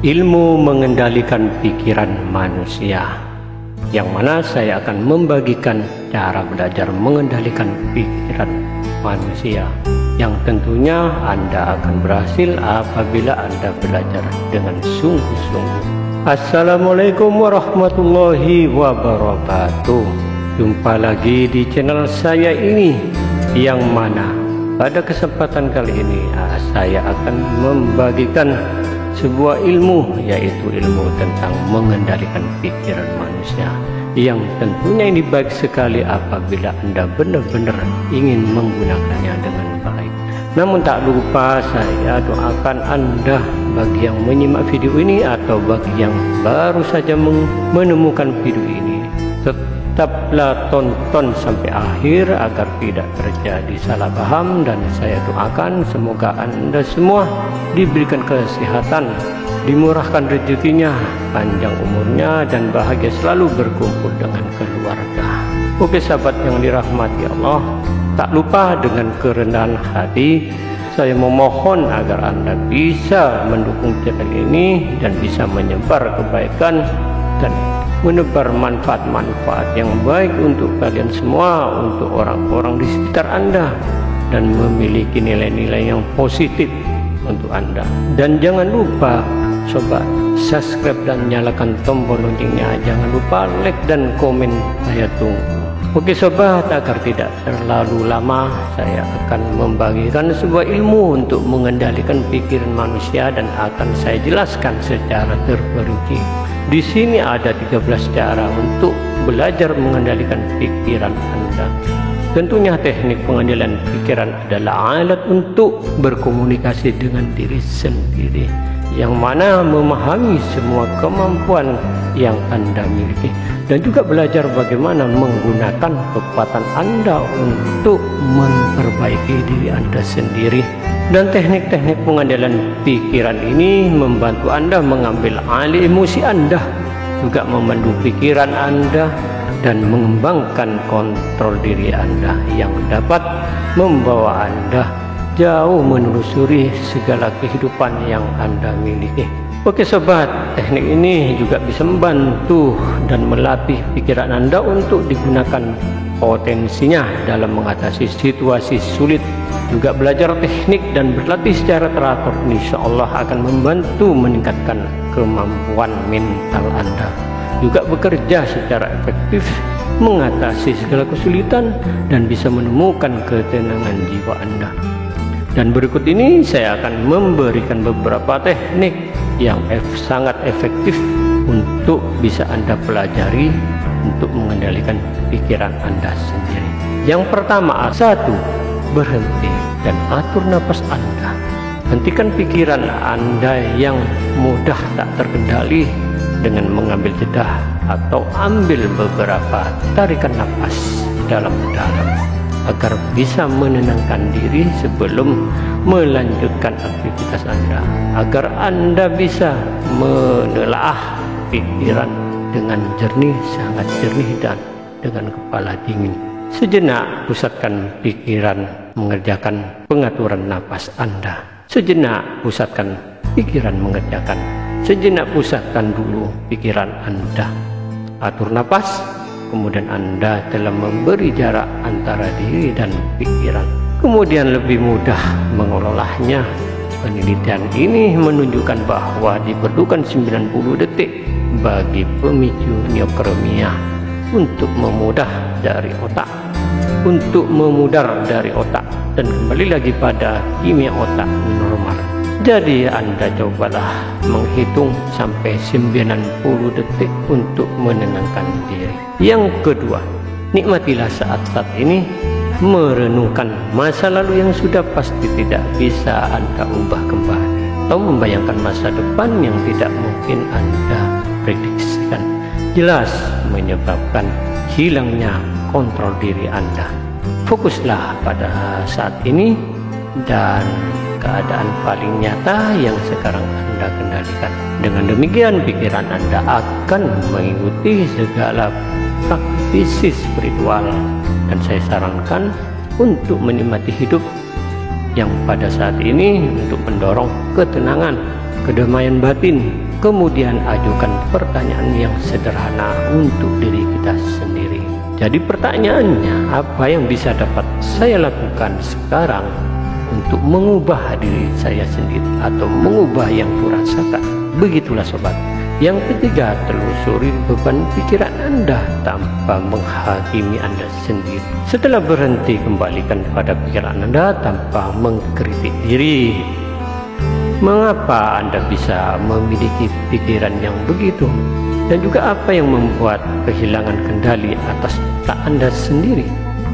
ilmu mengendalikan pikiran manusia, yang mana saya akan membagikan cara belajar mengendalikan pikiran manusia yang tentunya Anda akan berhasil apabila Anda belajar dengan sungguh-sungguh. Assalamualaikum warahmatullahi wabarakatuh. Jumpa lagi di channel saya ini, yang mana pada kesempatan kali ini saya akan membagikan sebuah ilmu, yaitu ilmu tentang mengendalikan pikiran manusia, yang tentunya ini baik sekali apabila Anda benar-benar ingin menggunakannya dengan baik. Namun tak lupa saya doakan Anda, bagi yang menyimak video ini atau bagi yang baru saja menemukan video ini, tetaplah tonton sampai akhir agar tidak terjadi salah paham, dan saya doakan semoga Anda semua diberikan kesehatan, dimurahkan rezekinya, panjang umurnya, dan bahagia selalu berkumpul dengan keluarga. Oke sahabat yang dirahmati Allah, tak lupa dengan kerendahan hati saya memohon agar Anda bisa mendukung channel ini dan bisa menyebar kebaikan dan menebar manfaat-manfaat yang baik untuk kalian semua, untuk orang-orang di sekitar Anda, dan memiliki nilai-nilai yang positif untuk Anda. Dan jangan lupa sobat, subscribe dan nyalakan tombol loncengnya. Jangan lupa like dan komen, saya tunggu. Oke sobat, agar tidak terlalu lama saya akan membagikan sebuah ilmu untuk mengendalikan pikiran manusia, dan akan saya jelaskan secara terperinci. Di sini ada 13 cara untuk belajar mengendalikan pikiran Anda. Tentunya teknik pengendalian pikiran adalah alat untuk berkomunikasi dengan diri sendiri, yang mana memahami semua kemampuan yang Anda miliki, dan juga belajar bagaimana menggunakan kekuatan Anda untuk memperbaiki diri Anda sendiri. Dan teknik-teknik pengendalian pikiran ini membantu Anda mengambil alih emosi Anda, juga memandu pikiran Anda, dan mengembangkan kontrol diri Anda yang dapat membawa Anda jauh menelusuri segala kehidupan yang Anda miliki. Oke sobat, teknik ini juga bisa membantu dan melatih pikiran Anda untuk digunakan potensinya dalam mengatasi situasi sulit. Juga belajar teknik dan berlatih secara teratur, insya Allah akan membantu meningkatkan kemampuan mental Anda, juga bekerja secara efektif mengatasi segala kesulitan dan bisa menemukan ketenangan jiwa Anda. Dan berikut ini saya akan memberikan beberapa teknik yang sangat efektif untuk bisa Anda pelajari untuk mengendalikan pikiran Anda sendiri. Yang pertama, 1. Berhenti dan atur napas Anda. Hentikan pikiran Anda yang mudah tak terkendali dengan mengambil jeda atau ambil beberapa tarikan napas dalam-dalam agar bisa menenangkan diri sebelum melanjutkan aktivitas Anda, agar Anda bisa menelaah pikiran dengan jernih, sangat jernih, dan dengan kepala dingin. Sejenak pusatkan pikiran mengerjakan pengaturan napas Anda. Sejenak pusatkan pikiran mengerjakan. Sejenak pusatkan dulu pikiran Anda. Atur napas, kemudian Anda telah memberi jarak antara diri dan pikiran. Kemudian lebih mudah mengelolanya. Penelitian ini menunjukkan bahwa diperlukan 90 detik bagi pemicu neokromia untuk memudar dari otak, dan kembali lagi pada kimia otak normal. Jadi Anda cobalah menghitung sampai 90 detik untuk menenangkan diri. Yang kedua, nikmatilah saat-saat ini merenungkan masa lalu yang sudah pasti tidak bisa Anda ubah kembali, atau membayangkan masa depan yang tidak mungkin Anda prediksikan. Jelas menyebabkan hilangnya kontrol diri Anda. Fokuslah pada saat ini dan keadaan paling nyata yang sekarang Anda kendalikan. Dengan demikian pikiran Anda akan mengikuti segala praktisi spiritual, dan saya sarankan untuk menikmati hidup yang pada saat ini untuk mendorong ketenangan, kedamaian batin, Kemudian ajukan pertanyaan yang sederhana untuk diri kita sendiri. Jadi pertanyaannya, apa yang bisa dapat saya lakukan sekarang untuk mengubah diri saya sendiri atau mengubah yang kurasakan? Begitulah sobat. Yang ketiga, telusuri beban pikiran Anda tanpa menghakimi Anda sendiri. Setelah berhenti, kembalikan pada pikiran Anda tanpa mengkritik diri. Mengapa Anda bisa memiliki pikiran yang begitu? Dan juga apa yang membuat kehilangan kendali atas otak Anda sendiri?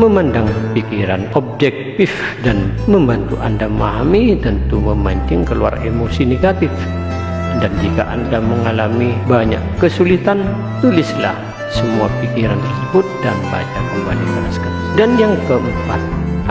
Memandang pikiran objektif dan membantu Anda memahami tentu memancing keluar emosi negatif. Dan jika Anda mengalami banyak kesulitan, tulislah semua pikiran tersebut dan baca kembali keras-keras. Dan yang keempat,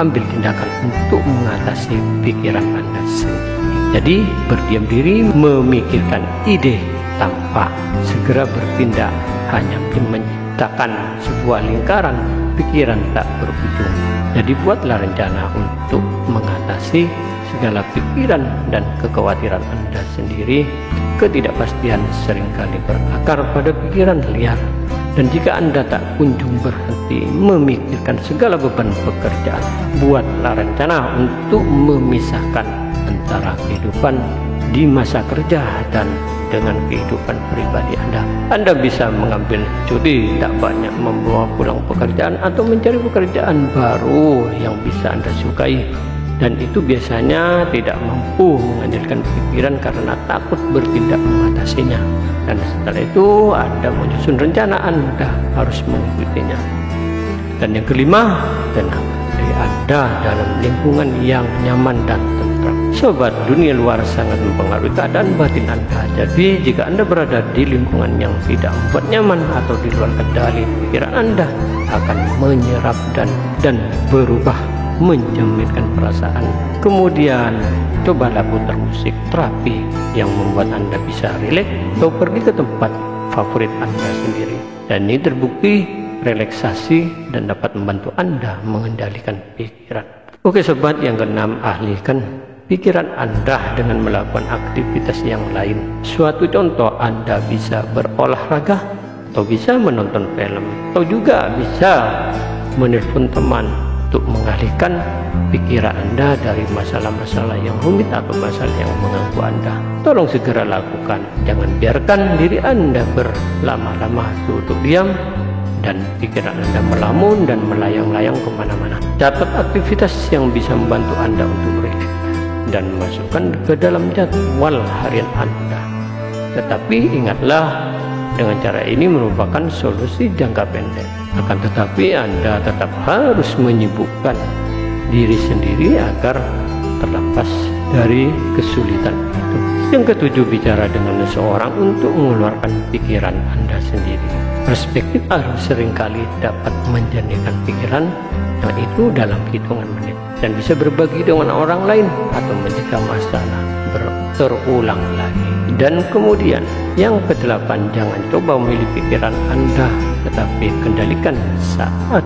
ambil tindakan untuk mengatasi pikiran Anda sendiri. Jadi berdiam diri, memikirkan ide tanpa segera berpindah, hanya menciptakan sebuah lingkaran pikiran tak berujung. Jadi buatlah rencana untuk mengatasi segala pikiran dan kekhawatiran Anda sendiri. Ketidakpastian seringkali berakar pada pikiran liar. Dan jika Anda tak kunjung berhenti memikirkan segala beban pekerjaan, buatlah rencana untuk memisahkan antara kehidupan di masa kerja dan dengan kehidupan pribadi Anda. Anda bisa mengambil cuti, tak banyak membawa pulang pekerjaan, atau mencari pekerjaan baru yang bisa Anda sukai. Dan itu biasanya tidak mampu mengandalkan pikiran karena takut bertindak mengatasinya. Dan setelah itu Anda menyusun rencana, Anda harus mengikutinya. Dan yang kelima, tenang diri Anda dalam lingkungan yang nyaman dan tentram. Sobat, dunia luar sangat mempengaruhi keadaan batin Anda. Jadi jika Anda berada di lingkungan yang tidak membuat nyaman atau di luar kendali, pikiran Anda akan menyerap dan berubah, mencerminkan perasaan. Kemudian cobalah putar musik terapi yang membuat Anda bisa rileks, atau pergi ke tempat favorit Anda sendiri. Dan ini terbukti relaksasi dan dapat membantu Anda mengendalikan pikiran. Oke sobat, yang keenam, alihkan pikiran Anda dengan melakukan aktivitas yang lain. Suatu contoh, Anda bisa berolahraga, atau bisa menonton film, atau juga bisa menelpon teman untuk mengalihkan pikiran Anda dari masalah-masalah yang rumit atau masalah yang mengganggu Anda. Tolong segera lakukan. Jangan biarkan diri Anda berlama-lama duduk diam dan pikiran Anda melamun dan melayang-layang kemana-mana. Catat aktivitas yang bisa membantu Anda untuk rileks dan masukkan ke dalam jadwal harian Anda. Tetapi ingatlah, dengan cara ini merupakan solusi jangka pendek. Akan tetapi Anda tetap harus menyibukkan diri sendiri agar terlepas dari kesulitan itu. Yang ketujuh, bicara dengan seseorang untuk mengeluarkan pikiran Anda sendiri. Perspektif harus seringkali dapat menjernihkan pikiran, dan itu dalam hitungan menit, dan bisa berbagi dengan orang lain atau mencegah masalah terulang lagi. Dan kemudian yang kedelapan, jangan coba memilih pikiran Anda, tetapi kendalikan saat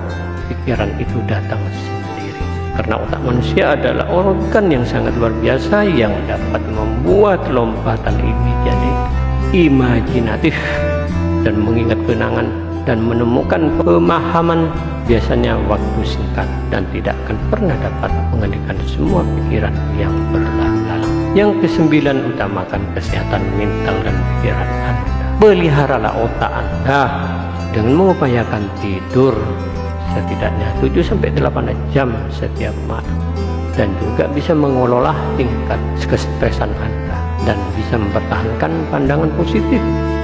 pikiran itu datang sendiri. Karena otak manusia adalah organ yang sangat luar biasa yang dapat membuat lompatan ini jadi imajinatif dan mengingat kenangan dan menemukan pemahaman, biasanya waktu singkat, dan tidak akan pernah dapat mengendalikan semua pikiran yang berlalu-lalang. Yang kesembilan, utamakan kesehatan mental dan pikiran Anda. Peliharalah otak Anda dengan mengupayakan tidur setidaknya 7-8 jam setiap malam, dan juga bisa mengelola tingkat kesetresan Anda dan bisa mempertahankan pandangan positif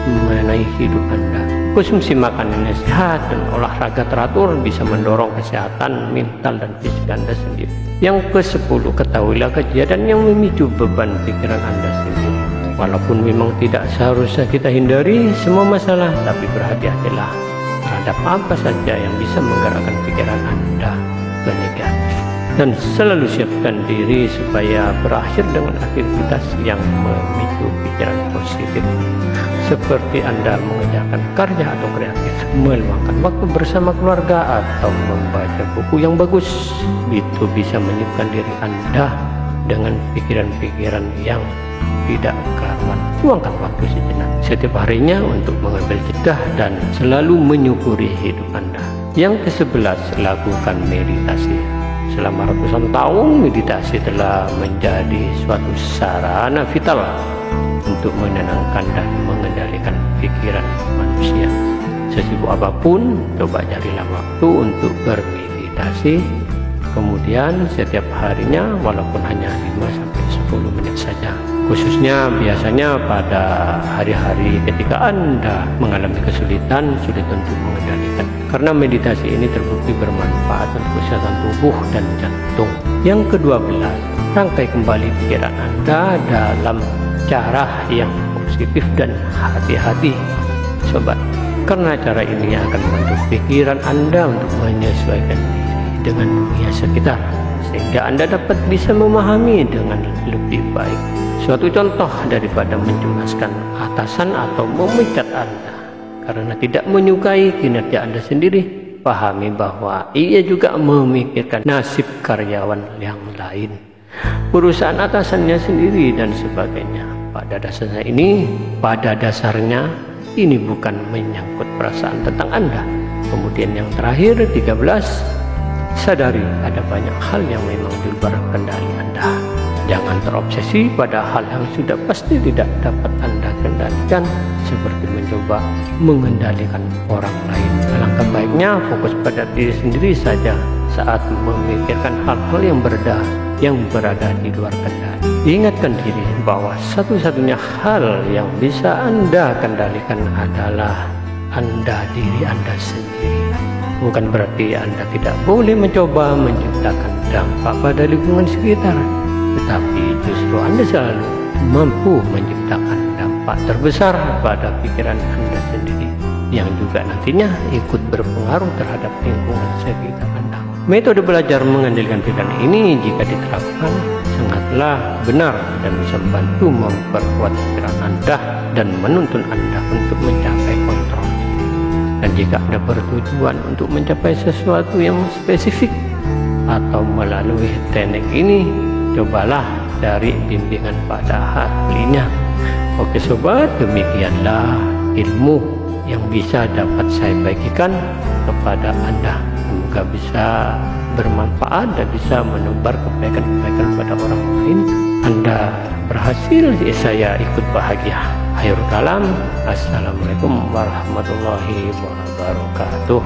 mengenai hidup Anda. Konsumsi makanan yang sehat dan olahraga teratur bisa mendorong kesehatan mental dan fisik Anda sendiri. Yang ke-10, ketahuilah kejadian yang memicu beban pikiran Anda sendiri. Walaupun memang tidak seharusnya kita hindari semua masalah, tapi berhati-hatilah terhadap apa saja yang bisa menggerakkan pikiran Anda ke negatif. Dan selalu siapkan diri supaya berakhir dengan aktivitas yang memicu pikiran positif, seperti Anda mengerjakan karya atau kreatif, meluangkan waktu bersama keluarga, atau membaca buku yang bagus. Itu bisa menyibukkan diri Anda dengan pikiran-pikiran yang tidak karuan. Luangkan waktu sejenak setiap harinya untuk mengambil jeda dan selalu menyukuri hidup Anda. Yang ke-11, lakukan meditasi. Selama ratusan tahun, meditasi telah menjadi suatu sarana vital untuk menenangkan dan mengendalikan pikiran manusia. Sesibuk apapun, coba carilah waktu untuk bermeditasi. Kemudian setiap harinya, walaupun hanya 5-10 menit saja. Khususnya biasanya pada hari-hari ketika Anda mengalami kesulitan, sulit untuk mengendalikan. Karena meditasi ini terbukti bermanfaat untuk kesehatan tubuh dan jantung. Yang ke-12, rangkai kembali pikiran Anda dalam cara yang positif dan hati-hati, sobat. Karena cara ini akan membantu pikiran Anda untuk menyesuaikan diri dengan dunia sekitar, sehingga Anda dapat bisa memahami dengan lebih baik. Suatu contoh daripada mencemaskan atasan atau memecat Anda karena tidak menyukai kinerja Anda sendiri, pahami bahwa ia juga memikirkan nasib karyawan yang lain, perusahaan atasannya sendiri, dan sebagainya. Pada dasarnya ini bukan menyangkut perasaan tentang Anda. Kemudian yang terakhir, 13, sadari ada banyak hal yang memang di luar kendali Anda. Jangan terobsesi pada hal yang sudah pasti tidak dapat Anda kendalikan, seperti mencoba mengendalikan orang lain. Alangkah baiknya fokus pada diri sendiri saja saat memikirkan hal-hal yang berada di luar kendali. Ingatkan diri bahwa satu-satunya hal yang bisa Anda kendalikan adalah diri Anda sendiri. Bukan berarti Anda tidak boleh mencoba menciptakan dampak pada lingkungan sekitar, tetapi justru Anda selalu mampu menciptakan dampak terbesar pada pikiran Anda sendiri, yang juga nantinya ikut berpengaruh terhadap lingkungan sekitar Anda. Metode belajar mengendalikan pikiran ini jika diterapkan sangatlah benar dan bisa membantu memperkuat pikiran Anda dan menuntun Anda untuk mencapai kontrol. Dan jika Anda bertujuan untuk mencapai sesuatu yang spesifik atau melalui teknik ini, cobalah cari bimbingan pada ahlinya. Oke sobat, demikianlah ilmu yang bisa dapat saya bagikan kepada Anda. Semoga bisa bermanfaat dan bisa menebar kebaikan-kebaikan pada orang lain. Anda berhasil, saya ikut bahagia. Akhirul kalam, assalamualaikum warahmatullahi wabarakatuh.